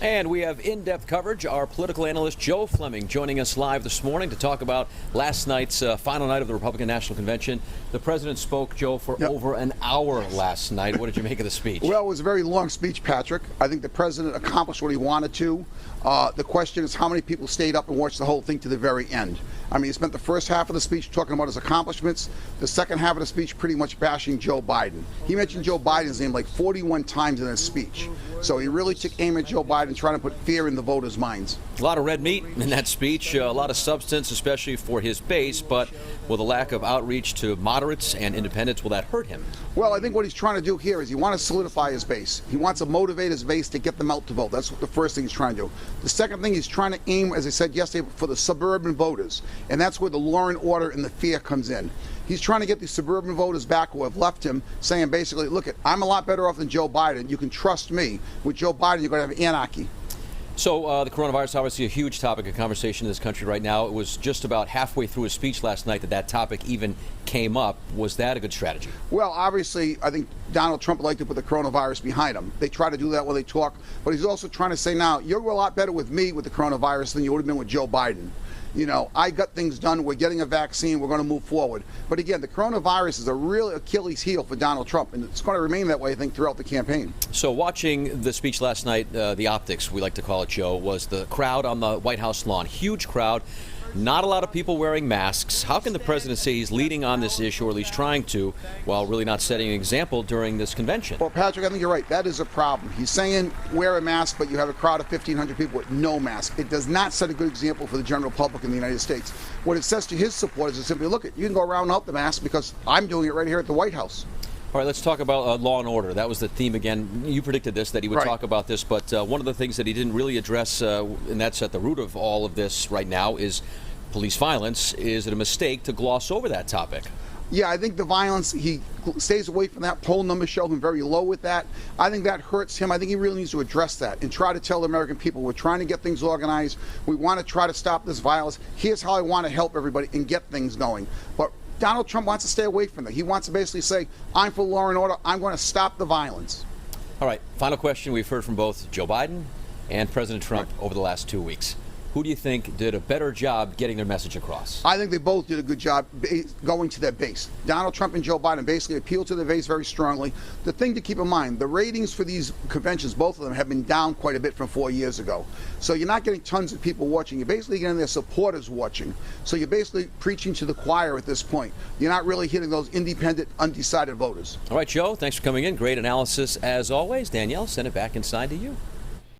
And we have in-depth coverage. Our political analyst, Joe Fleming, joining us live this morning to talk about last night's final night of the Republican National Convention. The president spoke, Joe, for over an hour last night. What did you make of the speech? Well, it was a very long speech, Patrick. I think the president accomplished what he wanted to. The question is how many people stayed up and watched the whole thing to the very end. I mean, he spent the first half of the speech talking about his accomplishments, the second half of the speech pretty much bashing Joe Biden. He mentioned Joe Biden's name like 41 times in his speech. So he really took aim at Joe Biden, trying to put fear in the voters' minds. A lot of red meat in that speech, a lot of substance, especially for his base, but with a lack of outreach to moderates and independents, will that hurt him? Well, I think what he's trying to do here is he wants to solidify his base. He wants to motivate his base to get them out to vote. That's the first thing he's trying to do. The second thing, he's trying to aim, as I said yesterday, for the suburban voters. And that's where the law and order and the fear comes in. He's trying to get the suburban voters back who have left him, saying basically, look, I'm a lot better off than Joe Biden. You can trust me. With Joe Biden, you're going to have anarchy. So the coronavirus, obviously a huge topic of conversation in this country right now. It was just about halfway through his speech last night that topic even came up. Was that a good strategy? Well, obviously, I think Donald Trump would like to put the coronavirus behind him. They try to do that when they talk, but he's also trying to say now, you're a lot better with me with the coronavirus than you would have been with Joe Biden. You know, I got things done. We're getting a vaccine. We're going to move forward. But again, the coronavirus is a real Achilles heel for Donald Trump, and it's going to remain that way, I think, throughout the campaign. So watching the speech last night, the optics, we like to call it, Joe, was the crowd on the White House lawn. Huge crowd. Not a lot of people wearing masks. How can the president say he's leading on this issue, or at least trying to, while really not setting an example during this convention? Well, Patrick, I think you're right. That is a problem. He's saying wear a mask, but you have a crowd of 1,500 people with no mask. It does not set a good example for the general public in the United States. What it says to his supporters is simply, look, you can go around without the mask because I'm doing it right here at the White House. All right, let's talk about law and order. That was the theme again. You predicted this, that he would talk about this, but one of the things that he didn't really address, and that's at the root of all of this right now, is police violence. Is it a mistake to gloss over that topic? Yeah, I think the violence, he stays away from that. Poll numbers show him very low with that. I think that hurts him. I think he really needs to address that and try to tell the American people we're trying to get things organized. We want to try to stop this violence. Here's how I want to help everybody and get things going. But Donald Trump wants to stay away from that. He wants to basically say, I'm for law and order. I'm going to stop the violence. All right, final question. We've heard from both Joe Biden and President Trump over the last 2 weeks. Who do you think did a better job getting their message across? I think they both did a good job going to their base. Donald Trump and Joe Biden basically appealed to their base very strongly. The thing to keep in mind, the ratings for these conventions, both of them, have been down quite a bit from 4 years ago. So you're not getting tons of people watching. You're basically getting their supporters watching. So you're basically preaching to the choir at this point. You're not really hitting those independent, undecided voters. All right, Joe, thanks for coming in. Great analysis as always. Danielle, send it back inside to you.